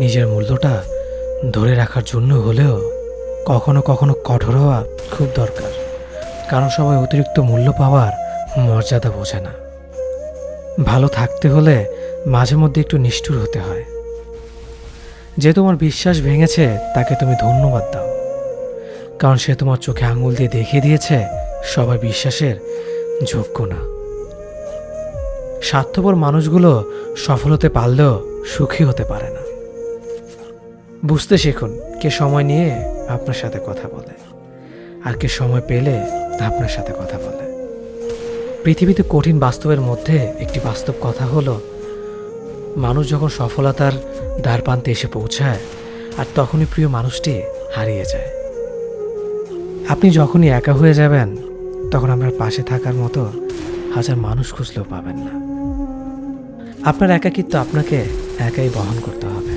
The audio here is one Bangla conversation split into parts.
নিজের মূল্যটা ধরে রাখার জন্য হলেও কখনো কখনো কঠোর হওয়া খুব দরকার। কারণ সবাই অতিরিক্ত মূল্য পাওয়ার মর্যাদা বোঝে না। ভালো থাকতে হলে মাঝে মধ্যে একটু নিষ্ঠুর হতে হয়। যে তোমার বিশ্বাস ভেঙেছে তাকে তুমি ধন্যবাদ দাও, কারণ সে তোমার চোখে আঙুল দিয়ে দেখিয়ে দিয়েছে সবাই বিশ্বাসের যোগ্য না। স্বার্থপর মানুষগুলো সফল হতে পারলেও সুখী হতে পারে না। বুঝতে শিখুন কে সময় নিয়ে আপনার সাথে কথা বলে আর কে সময় পেলে আপনার সাথে কথা বলে। পৃথিবীতে কঠিন বাস্তবের মধ্যে একটি বাস্তব কথা হলো, মানুষ যখন সফলতার দ্বারপ্রান্তে এসে পৌঁছায় আর তখনই প্রিয় মানুষটি হারিয়ে যায়। আপনি যখনই একা হয়ে যাবেন তখন আপনার পাশে থাকার মতো হাজার মানুষ খুঁজলেও পাবেন না। আপনার একাকিত্ব আপনাকে একাই বহন করতে হবে।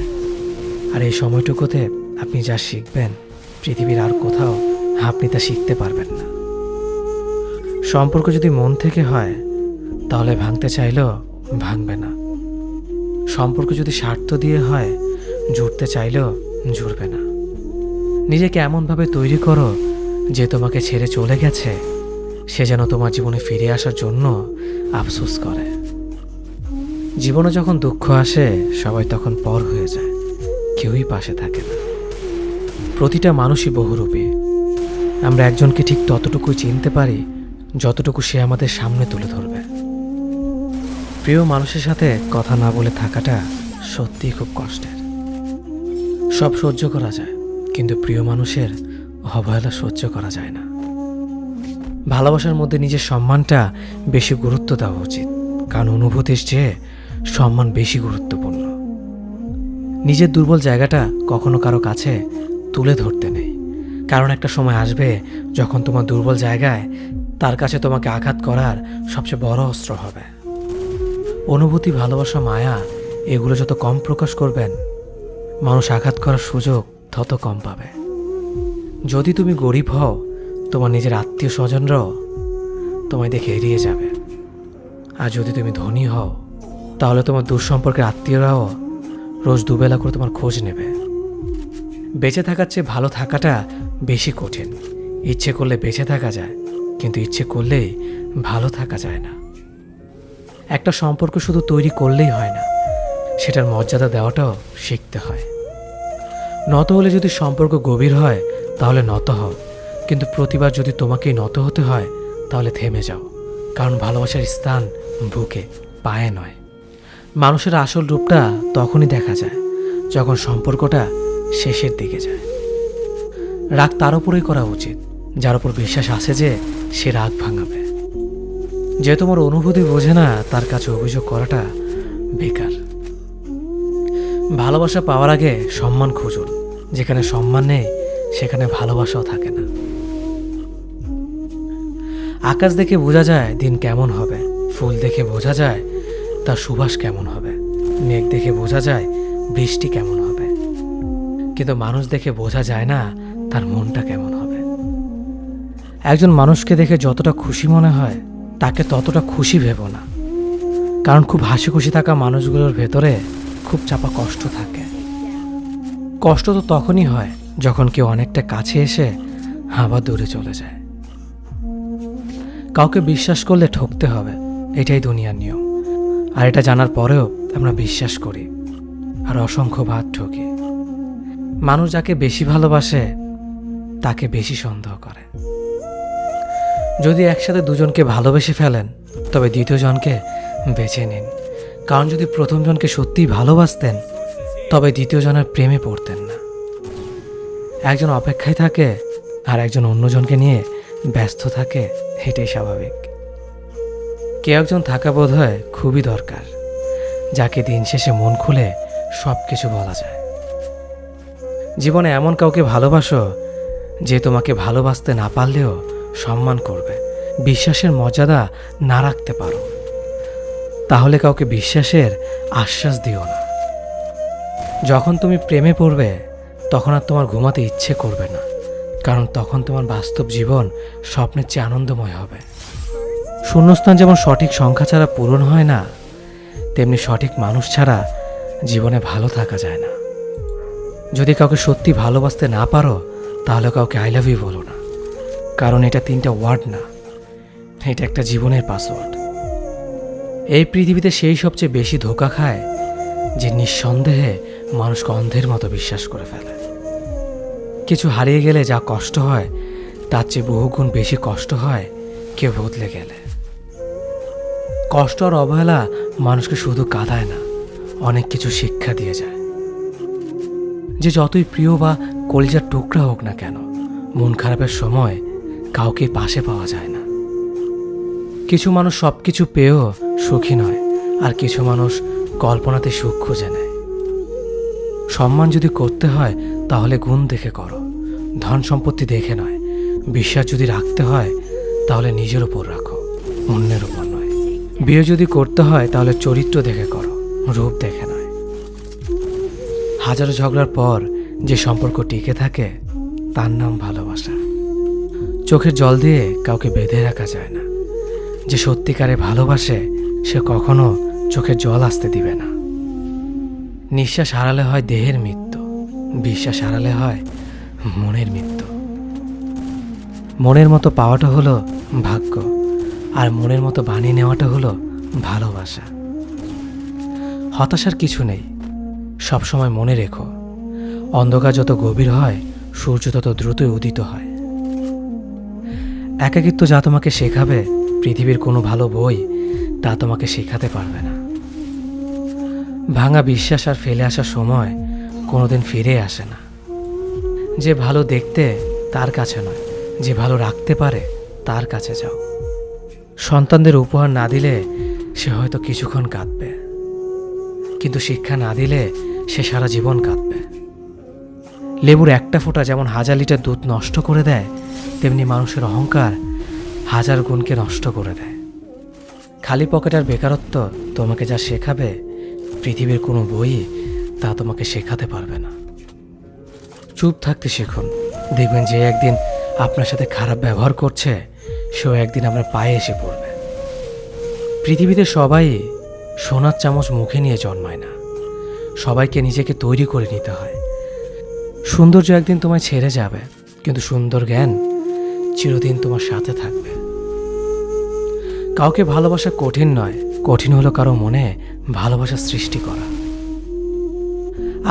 আর এই সময়টুকুতে আপনি যা শিখবেন পৃথিবীর আর কোথাও আপনি তা শিখতে পারবেন না। সম্পর্ক যদি মন থেকে হয় তাহলে ভাঙতে চাইলেও ভাঙবে না। সম্পর্ক যদি স্বার্থ দিয়ে হয় জুড়তে চাইলেও জুড়বে না। নিজেকে এমনভাবে তৈরি করো যে তোমাকে ছেড়ে চলে গেছে সে যেন তোমার জীবনে ফিরে আসার জন্য আফসোস করে। জীবনে যখন দুঃখ আসে সবাই তখন পর হয়ে যায়, কেউই পাশে থাকে না। প্রতিটা মানুষই বহুরূপী। আমরা একজনকে ঠিক ততটুকুই চিনতে পারি যতটুকু সে আমাদের সামনে তুলে ধরবে। প্রিয় মানুষের সাথে কথা না বলে থাকাটা সত্যিই খুব কষ্টের। সব সহ্য করা যায়, কিন্তু প্রিয় মানুষের অবহেলা সহ্য করা যায় না। ভালোবাসার মধ্যে নিজের সম্মানটা বেশি গুরুত্ব দেওয়া উচিত, কারণ অনুভূতির চেয়ে সম্মান বেশি গুরুত্বপূর্ণ। নিজের দুর্বল জায়গাটা কখনো কারো কাছে তুলে ধরতে নেই, কারণ একটা সময় আসবে যখন তোমার দুর্বল জায়গায় তার কাছে তোমাকে আঘাত করার সবচেয়ে বড় অস্ত্র হবে। অনুভূতি, ভালোবাসা, মায়া এগুলো যত কম প্রকাশ করবেন মানুষ আঘাত করার সুযোগ তত কম পাবে। যদি তুমি গরিব হও তোমার নিজের আত্মীয় স্বজনরাও তোমায় দেখে এড়িয়ে যাবে, আর যদি তুমি ধনী হও তাহলে তোমার দূর সম্পর্কের আত্মীয়রাও রোজ দুবেলা করে তোমার খোঁজ নেবে। বেঁচে থাকার চেয়ে ভালো থাকাটা বেশি কঠিন। ইচ্ছে করলে বেঁচে থাকা যায়, কিন্তু ইচ্ছে করলেই ভালো থাকা যায় না। একটা সম্পর্ক শুধু তৈরি করলেই হয় না, সেটার মর্যাদা দেওয়াটাও শিখতে হয়। নত হলে যদি সম্পর্ক গভীর হয় তাহলে নত হও, কিন্তু প্রতিবার যদি তোমাকেই নত হতে হয় তাহলে থেমে যাও, কারণ ভালোবাসার স্থান বুকে, পায়ে নয়। মানুষের আসল রূপটা তখনই দেখা যায় যখন সম্পর্কটা শেষের দিকে যায়। রাগ তার উপরেই করা উচিত যার উপর বিশ্বাস আছে যে সে রাগ ভাঙাবে। যে তোমার অনুভূতি বোঝে না তার কাছে অভিযোগ করাটা বেকার। ভালোবাসা পাওয়ার আগে সম্মান খুঁজুন। যেখানে সম্মান নেই সেখানে ভালোবাসাও থাকে না। আকাশ দেখে বোঝা যায় দিন কেমন হবে, ফুল দেখে বোঝা যায় তার সুবাস কেমন হবে, মেঘ দেখে বোঝা যায় বৃষ্টি কেমন হবে, কিন্তু মানুষ দেখে বোঝা যায় না তার মনটা কেমন হবে। একজন মানুষকে দেখে যতটা খুশি মনে হয় তাকে ততটা খুশি ভেবো না, কারণ খুব হাসি খুশি থাকা মানুষগুলোর ভেতরে খুব চাপা কষ্ট থাকে। কষ্ট তো তখনই হয় যখন কেউ অনেকটা কাছে এসে আবার দূরে চলে যায়। কাউকে বিশ্বাস করলে ঠকতে হবে, এটাই দুনিয়ার নিয়ম। আর এটা জানার পরেও আমরা বিশ্বাস করি আর অসংখ্য বার ঠকি। মানুষ যাকে বেশি ভালোবাসে তাকে বেশি সন্দেহ করে। যদি একসাথে দুজনকে ভালোবেসে ফেলেন তবে দ্বিতীয় জনকে বেছে নিন, কারণ যদি প্রথম জনকে সত্যিই ভালোবাসতেন তবে দ্বিতীয় জনের প্রেমে পড়তেন না। একজন অপেক্ষায় থাকে আর একজন অন্যজনকে নিয়ে ব্যস্ত থাকে, এটাই স্বাভাবিক। কেউ একজন থাকা বোধ হয় খুবই দরকার, যাকে দিন শেষে মন খুলে সব কিছু বলা যায়। জীবনে এমন কাউকে ভালোবাসো যে তোমাকে ভালোবাসতে না পারলেও সম্মান করবে। বিশ্বাসের মর্যাদা না রাখতে পারো তাহলে কাউকে বিশ্বাসের আশ্বাস দিও না। যখন তুমি প্রেমে পড়বে তখন আর তোমার ঘুমাতে ইচ্ছে করবে না, কারণ তখন তোমার বাস্তব জীবন স্বপ্নের চেয়ে আনন্দময় হবে। শূন্যস্থান যেমন সঠিক সংখ্যা ছাড়া পূরণ হয় না, তেমনি সঠিক মানুষ ছাড়া জীবনে ভালো থাকা যায় না। যদি কাউকে সত্যি ভালোবাসতে না পারো, তাহলে কাউকে আই লাভ ইউ বলো না, কারণ এটা 3টা ওয়ার্ড না, এটা একটা জীবনের পাসওয়ার্ড। এই পৃথিবীতে সেই সবচেয়ে বেশি ধোঁকা খায় যে নিঃসন্দেহে মানুষকে অন্ধের মতো বিশ্বাস করে ফেলে। কিছু হারিয়ে গেলে যা কষ্ট হয় তার চেয়ে বহুগুণ বেশি কষ্ট হয় কেউ বদলে গেলে। কষ্ট আর অবহেলা মানুষকে শুধু কাঁদায় না, অনেক কিছু শিক্ষা দিয়ে যায়। যে যতই প্রিয় বা কলিজার টুকরা হোক না কেন, মন খারাপের সময় কাউকে পাশে পাওয়া যায় না। কিছু মানুষ সব কিছু পেয়েও সুখী নয়, আর কিছু মানুষ কল্পনাতে সুখ খুঁজে নেয়। সম্মান যদি করতে হয় তাহলে গুণ দেখে করো, ধন সম্পত্তি দেখে নয়। বিশ্বাস যদি রাখতে হয় তাহলে নিজের উপর রাখো, অন্যের উপর নয়। বিয়ে যদি করতে হয় তাহলে চরিত্র দেখে করো, রূপ দেখে নয়। হাজারো ঝগড়ার পর যে সম্পর্ক টিকে থাকে তার নাম ভালোবাসা। চোখের জল দিয়ে কাউকে বেঁধে রাখা যায় না। যে সত্যিকারে ভালোবাসে সে কখনো চোখের জল আসতে দিবে না। নিঃশ্বাস হারালে হয় দেহের মৃত্যু, বিশ্বাস হারালে হয় মনের মৃত্যু। মনের মতো পাওয়াটা হলো ভাগ্য, আর মনের মতো বানিয়ে নেওয়াটা হলো ভালোবাসা। হতাশার কিছু নেই, সবসময় মনে রেখো, অন্ধকার যত গভীর হয় সূর্য তত দ্রুতই উদিত হয়। একাকিত্ব যা তোমাকে শেখাবে পৃথিবীর কোনো ভালো বই তা তোমাকে শেখাতে পারবে না। ভাঙা বিশ্বাস আর ফেলে আসার সময় কোনোদিন ফিরে আসে না। যে ভালো দেখতে তার কাছে নয়, যে ভালো রাখতে পারে তার কাছে যাও। সন্তানদের উপহার না দিলে সে হয়তো কিছুক্ষণ কাঁদবে, কিন্তু শিক্ষা না দিলে সে সারা জীবন কাঁদবে। লেবুর একটা ফোঁটা যেমন 1000 লিটার দুধ নষ্ট করে দেয়, তেমনি মানুষের অহংকার 1000 গুণকে নষ্ট করে দেয়। খালি পকেট আর বেকারত্ব তোমাকে যা শেখাবে পৃথিবীর কোনো বই তা তোমাকে শেখাতে পারবে না। চুপ থাকতে শিখুন, দেখবেন যে একদিন আপনার সাথে খারাপ ব্যবহার করছে সেও একদিন আপনার পায়ে এসে পড়বে। পৃথিবীতে সবাই সোনার চামচ মুখে নিয়ে জন্মায় না, সবাইকে নিজেকে তৈরি করে নিতে হয়। সৌন্দর্য একদিন তোমায় ছেড়ে যাবে, কিন্তু সুন্দর জ্ঞান চিরদিন তোমার সাথে থাকবে। কাউকে ভালোবাসা কঠিন নয়, কঠিন হলো কারো মনে ভালোবাসা সৃষ্টি করা।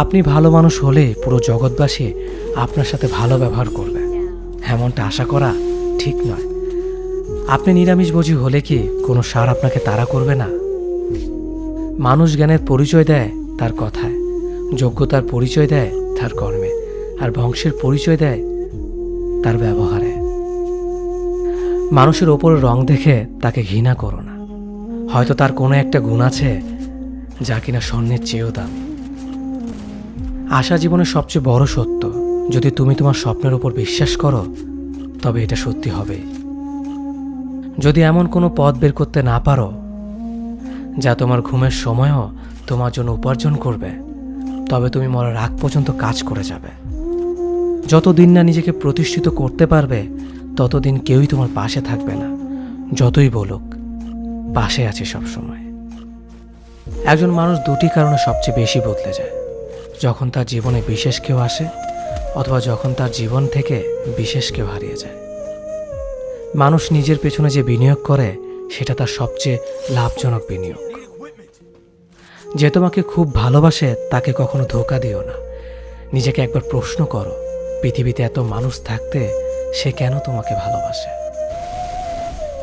আপনি ভালো মানুষ হলে পুরো জগৎবাসী আপনার সাথে ভালো ব্যবহার করবে, এমনটা আশা করা ঠিক নয়। আপনি নিরামিষভোজী হলে কি কোনো সার আপনাকে তাড়া করবে না? মানুষ জ্ঞানের পরিচয় দেয় তার কথায়, যোগ্যতার পরিচয় দেয় তার কর্মে, আর বংশের পরিচয় দেয় তার ব্যবহারে। মানুষের ওপরের রং দেখে তাকে ঘৃণা করো না, হয়তো তার কোনো একটা গুণ আছে যা কিনা স্বর্ণের চেয়েও দামি। আশা জীবনের সবচেয়ে বড় সত্য। যদি তুমি তোমার স্বপ্নের উপর বিশ্বাস করো তবে এটা সত্যি হবে। যদি এমন কোনো পথ বের করতে না পারো যা তোমার ঘুমের সময়ও তোমার জন্য উপার্জন করবে, তবে তুমি মরার আগ পর্যন্ত কাজ করে যাবে। যতদিন না নিজেকে প্রতিষ্ঠিত করতে পারবে ততদিন কেউই তোমার পাশে থাকবে না, যতই বলুক পাশে আছে সব সময়। একজন মানুষ দুটি কারণে সবচেয়ে বেশি বদলে যায়: যখন তার জীবনে বিশেষ কেউ আসে, অথবা যখন তার জীবন থেকে বিশেষ কেউ হারিয়ে যায়। মানুষ নিজের পেছনে যে বিনিয়োগ করে সেটা তার সবচেয়ে লাভজনক বিনিয়োগ। যে তোমাকে খুব ভালোবাসে তাকে কখনো ধোঁকা দিও না। নিজেকে একবার প্রশ্ন করো, পৃথিবীতে এত মানুষ থাকতে সে কেন তোমাকে ভালোবাসে?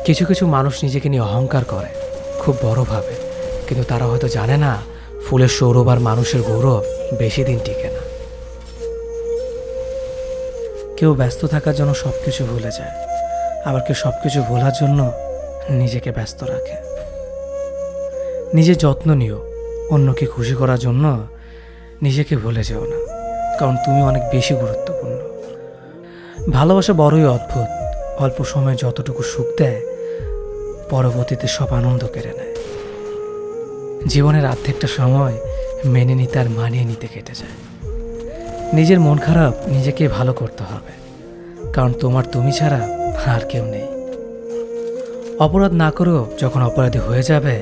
কিছু কিছু মানুষ নিজেকে নিয়ে অহংকার করে, খুব বড় ভাবে, কিন্তু তারা হয়তো জানে না ফুলের সৌরভ আর মানুষের গৌরব বেশি দিন টিকে না। কেউ ব্যস্ত থাকার জন্য সবকিছু ভুলে যায়, আবার কেউ সবকিছু ভোলার জন্য নিজেকে ব্যস্ত রাখে। নিজের যত্ন নিও, অন্যকে খুশি করার জন্য নিজেকে ভুলে যেও না, কারণ তুমি অনেক বেশি গুরুত্বপূর্ণ। ভালোবাসা বড়ই অদ্ভুত, অল্প সময়ে যতটুকু সুখ দেয় পরবর্তীতে সব আনন্দ কেড়ে নেয়। জীবনের অর্ধেকটা সময় মেনে নিতে আর মানিয়ে নিতে কেটে যায়। নিজের মন খারাপ নিজেকে ভালো করতে হবে, কারণ তোমার তুমি ছাড়া আর কেউ নেই। অপরাধ না করেও যখন অপরাধী হয়ে যাবে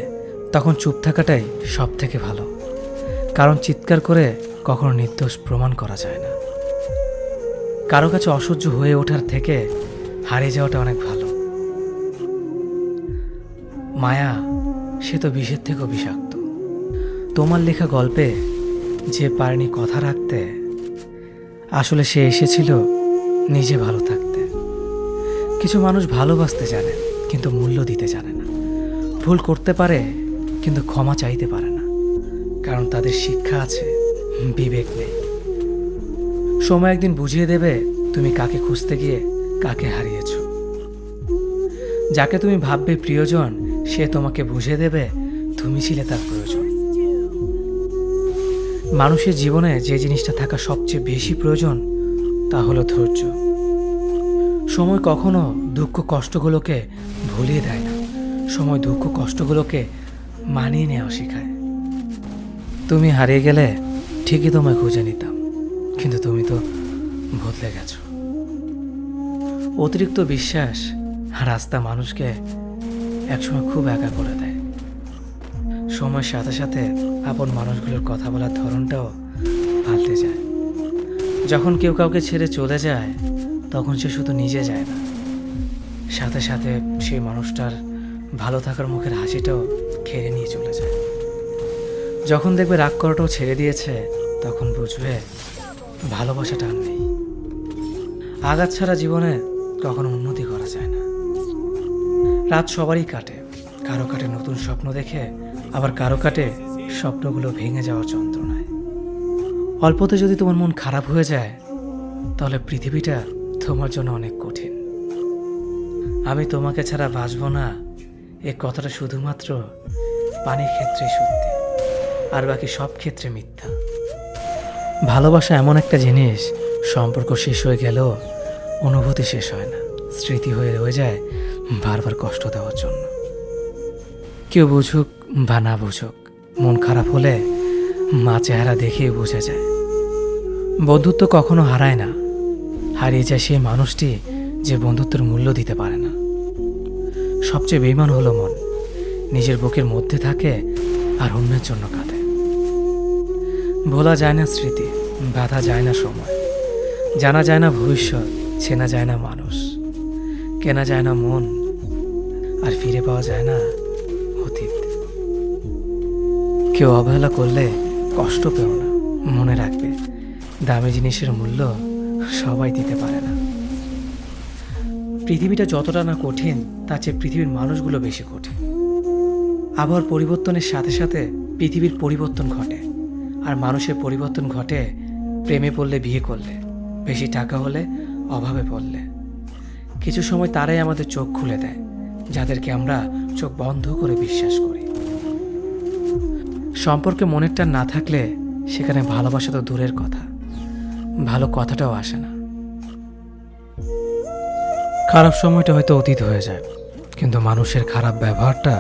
তখন চুপ থাকাটাই সব থেকে ভালো, কারণ চিৎকার করে কখনো নির্দোষ প্রমাণ করা যায় না। কারো কাছে অসহ্য হয়ে ওঠার থেকে হারিয়ে যাওয়াটা অনেক ভালো। মায়া সে তো বিষের থেকেও বিষাক্ত। তোমার লেখা গল্পে যে পারেনি কথা রাখতে, আসলে সে এসেছিল নিজে ভালো থাকতে। কিছু মানুষ ভালোবাসতে জানে কিন্তু মূল্য দিতে জানে না। ভুল করতে পারে কিন্তু ক্ষমা চাইতে পারে না, কারণ তাদের শিক্ষা আছে, বিবেক নেই। সময় একদিন বুঝিয়ে দেবে তুমি কাকে খুঁজতে গিয়ে কাকে হারিয়েছ। যাকে তুমি ভাববে প্রিয়জন, সে তোমাকে বুঝিয়ে দেবে তুমি ছিলে তার প্রয়োজন। মানুষের জীবনে যে জিনিসটা থাকা সবচেয়ে বেশি প্রয়োজন তা হলো ধৈর্য। সময় কখনো দুঃখ কষ্টগুলোকে ভুলিয়ে দেয় না, সময় দুঃখ কষ্টগুলোকে মানিয়ে নেওয়া শেখায়। তুমি হারিয়ে গেলে ঠিকই তোমায় খুঁজে নিতাম, কিন্তু তুমি তো বদলে গেছো। অতিরিক্ত বিশ্বাস আর রাস্তা মানুষকে একসময় খুব একা করে দেয়। সময়ের সাথে সাথে আপন মানুষগুলোর কথা বলার ধরনটাও পাল্টে যায়। যখন কেউ কাউকে ছেড়ে চলে যায়, তখন সে শুধু নিজে যায় না, সাথে সাথে সেই মানুষটার ভালো থাকার মুখের হাসিটাও কেড়ে নিয়ে চলে যায়। যখন দেখবে রাগ করাটাও ছেড়ে দিয়েছে, তখন বুঝবে ভালোবাসাটা আর নেই। আঘাত ছাড়া জীবনে কখনো উন্নতি করা যায় না। রাত সবারই কাটে, কারো কাটে নতুন স্বপ্ন দেখে, আবার কারো কাটে স্বপ্নগুলো ভেঙে যাওয়ার যন্ত্রণায়। অল্পতে যদি তোমার মন খারাপ হয়ে যায়, তাহলে পৃথিবীটা তোমার জন্য অনেক কঠিন। আমি তোমাকে ছাড়া বাঁচব না, এ কথাটা শুধুমাত্র পানির ক্ষেত্রে সত্যি, আর বাকি সব ক্ষেত্রে মিথ্যা। ভালোবাসা এমন একটা জিনিস, সম্পর্ক শেষ হয়ে গেলেও অনুভূতি শেষ হয় না, স্মৃতি হয়ে রয়ে যায় বারবার কষ্ট দেওয়ার জন্য। কেউ বুঝুক বা না বুঝুক, মন খারাপ হলে মা চেহারা দেখেই বোঝা যায়। বন্ধুত্ব কখনো হারায় না, হারিয়ে যায় সেই মানুষটি যে বন্ধুত্বের মূল্য দিতে পারে না। সবচেয়ে বেঈমান হলো মন, নিজের বুকের মধ্যে থাকে আর অন্যের জন্য কাঁদে। ভোলা যায় না স্মৃতি, বাধা যায় না সময়, জানা যায় না ভবিষ্যৎ, চেনা যায় না মানুষ, কেনা যায় না মন, আর ফিরে পাওয়া যায় না অতীত। কেউ অবহেলা করলে কষ্ট পেও না, মনে রাখবে দামি জিনিসের মূল্য সবাই দিতে পারে না। পৃথিবীটা যতটা না কঠিন, তার চেয়ে পৃথিবীর মানুষগুলো বেশি কঠিন। আবহাওয়ার পরিবর্তনের সাথে সাথে পৃথিবীর পরিবর্তন ঘটে, আর মানুষের পরিবর্তন ঘটে প্রেমে পড়লে, বিয়ে করলে, বেশি টাকা হলে, অভাবে পড়লে। কিছু সময় তারাই আমাদের চোখ খুলে দেয়, যাদেরকে আমরা চোখ বন্ধ করে বিশ্বাস করি। সম্পর্কে মনের টান না থাকলে সেখানে ভালোবাসা তো দূরের কথা, ভালো কথাটাও আসে না। খারাপ সময়টা হয়তো অতীত হয়ে যায়, কিন্তু মানুষের খারাপ ব্যবহারটা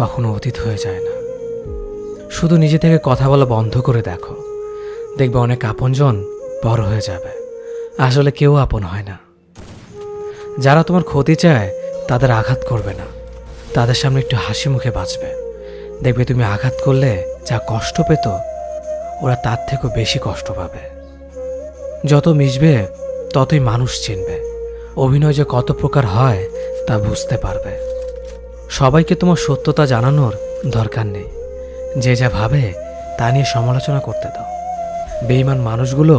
কখনো অতীত হয়ে যায় না। শুধু নিজে থেকে কথা বলা বন্ধ করে দেখো, দেখবে অনেক আপনজন বড় হয়ে যাবে। আসলে কেউ আপন হয় না। যারা তোমার ক্ষতি চায় তাদের আঘাত করবে না, তাদের সামনে একটু হাসি মুখে বাঁচবে। দেখবে তুমি আঘাত করলে যা কষ্ট পেত, ওরা তার থেকেও বেশি কষ্ট পাবে। যত মিশবে ততই মানুষ চিনবে, অভিনয় যে কত প্রকার হয় তা বুঝতে পারবে। সবাইকে তোমার সত্যতা জানানোর দরকার নেই, যে যা ভাবে তা নিয়ে সমালোচনা করতে দাও। বেঈমান মানুষগুলো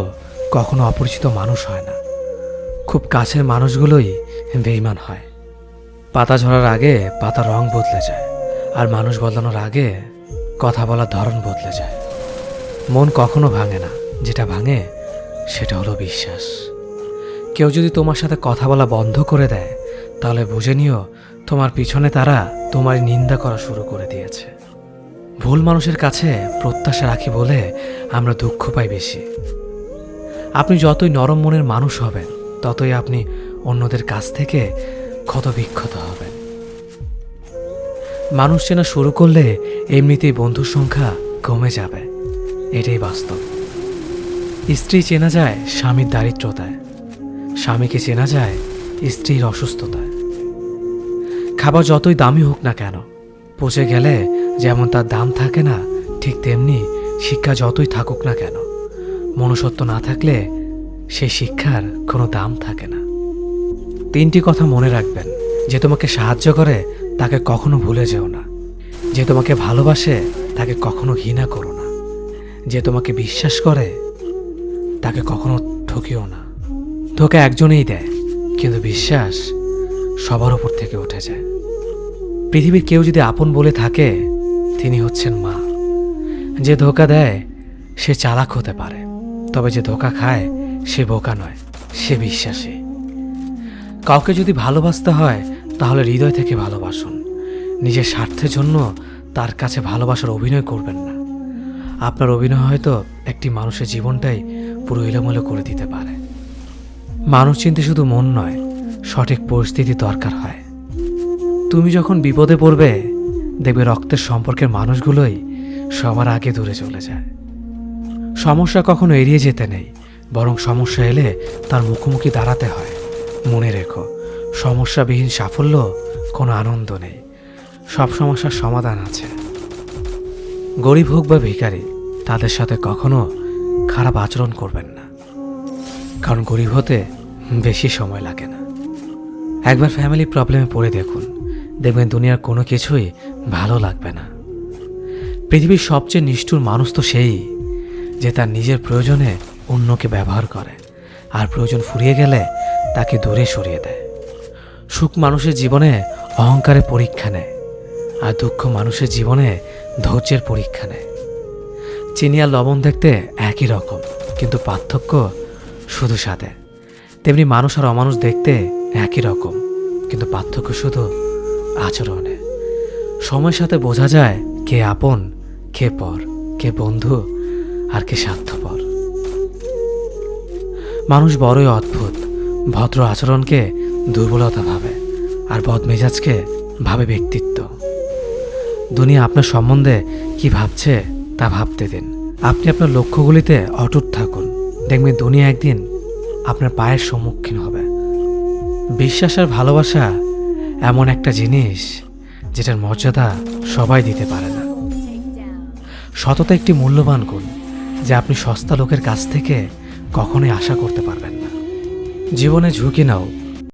কখনো অপরিচিত মানুষ হয় না, খুব কাছের মানুষগুলোই বেঈমান হয়। পাতা ঝরার আগে পাতার রং বদলে যায়, আর মানুষ বদলানোর আগে কথা বলার ধরন বদলে যায়। মন কখনো ভাঙে না, যেটা ভাঙে সেটা হলো বিশ্বাস। কেউ যদি তোমার সাথে কথা বলা বন্ধ করে দেয়, তাহলে বুঝে নিও তোমার পিছনে তারা তোমার নিন্দা করা শুরু করে দিয়েছে। ভুল মানুষের কাছে প্রত্যাশা রাখি বলে আমরা দুঃখ পাই বেশি। আপনি যতই নরম মনের মানুষ হবেন, ততই আপনি অন্যদের কাছ থেকে ক্ষত বিক্ষত হবেন। মানুষ চেনা শুরু করলে এমনিতেই বন্ধুর সংখ্যা কমে যাবে, এটাই বাস্তব। স্ত্রী চেনা যায় স্বামীর দারিদ্রতায়, স্বামীকে চেনা যায় স্ত্রীর অসুস্থতায়। খাবার যতই দামি হোক না কেন, পচে গেলে যেমন তার দাম থাকে না, ঠিক তেমনি শিক্ষা যতই থাকুক না কেন, মনুষ্যত্ব না থাকলে সেই শিক্ষার কোনো দাম থাকে না। 3টি কথা মনে রাখবেন। যে তোমাকে সাহায্য করে তাকে কখনো ভুলে যেও না। যে তোমাকে ভালোবাসে তাকে কখনো ঘৃণা করো না। যে তোমাকে বিশ্বাস করে তাকে কখনো ঠকিও না। ধোঁকা একজনেই দেয়, কিন্তু বিশ্বাস সবার উপর থেকে উঠে যায়। পৃথিবীর কেউ যদি আপন বলে থাকে, তিনি হচ্ছেন মা। যে ধোঁকা দেয় সে চালাক হতে পারে, তবে যে ধোঁকা খায় সে বোকা নয়, সে বিশ্বাসী। কাউকে যদি ভালোবাসতে হয় তাহলে হৃদয় থেকে ভালোবাসুন। নিজের স্বার্থের জন্য তার কাছে ভালোবাসার অভিনয় করবেন না। আপনার অভিনয় হয়তো একটি মানুষের জীবনটাই পুরো এলোমেলো করে দিতে পারে। মানুষ চিনতে শুধু মন নয়, সঠিক পরিস্থিতি দরকার হয়। তুমি যখন বিপদে পড়বে, দেখবে রক্তের সম্পর্কের মানুষগুলোই সবার আগে দূরে চলে যায়। সমস্যা কখনো এড়িয়ে যেতে নেই, বরং সমস্যা এলে তার মুখোমুখি দাঁড়াতে হয়। মনে রেখো, সমস্যাবিহীন সাফল্য কোনো আনন্দ নেই। সব সমস্যার সমাধান আছে। গরিব হোক বা ভিখারি, তাদের সাথে কখনো খারাপ আচরণ করবেন না, কারণ গরিব হতে বেশি সময় লাগে না। একবার ফ্যামিলি প্রবলেমে পড়ে দেখুন, দেখবেন দুনিয়ার কোনো কিছুই ভালো লাগবে না। পৃথিবীর সবচেয়ে নিষ্ঠুর মানুষ তো সেই, যে তার নিজের প্রয়োজনে অন্যকে ব্যবহার করে, আর প্রয়োজন ফুরিয়ে গেলে তাকে দূরে সরিয়ে দেয়। সুখ মানুষের জীবনে অহংকারের পরীক্ষা নেয়, আর দুঃখ মানুষের জীবনে ধৈর্যের পরীক্ষা নেয়। চিনি আর লবণ দেখতে একই রকম, কিন্তু পার্থক্য শুধু স্বাদে। তেমনি মানুষ আর অমানুষ দেখতে একই রকম, কিন্তু পার্থক্য শুধু আচরণে। সময়ের সাথে বোঝা যায় কে আপন, কে পর, কে বন্ধু আর কে স্বার্থপর। মানুষ বড়ই অদ্ভুত। ভদ্র আচরণকে দুর্বলতা ভাবে, আর বদমেজাজকে ভাবে ব্যক্তিত্ব। দুনিয়া আপনার সম্বন্ধে কি ভাবছে তা ভাবতে দিন। আপনি আপনার লক্ষ্যগুলিতে অটুট থাকুন, দেখবেন দুনিয়া একদিন আপনার পায়ের সম্মুখীন হবে। বিশ্বাস আর ভালোবাসা এমন একটা জিনিস যেটার মর্যাদা সবাই দিতে পারে না। সততা একটি মূল্যবান গুণ, যা আপনি সস্তা লোকের কাছ থেকে কখনোই আশা করতে পারবেন না। জীবনে ঝুঁকি নাও,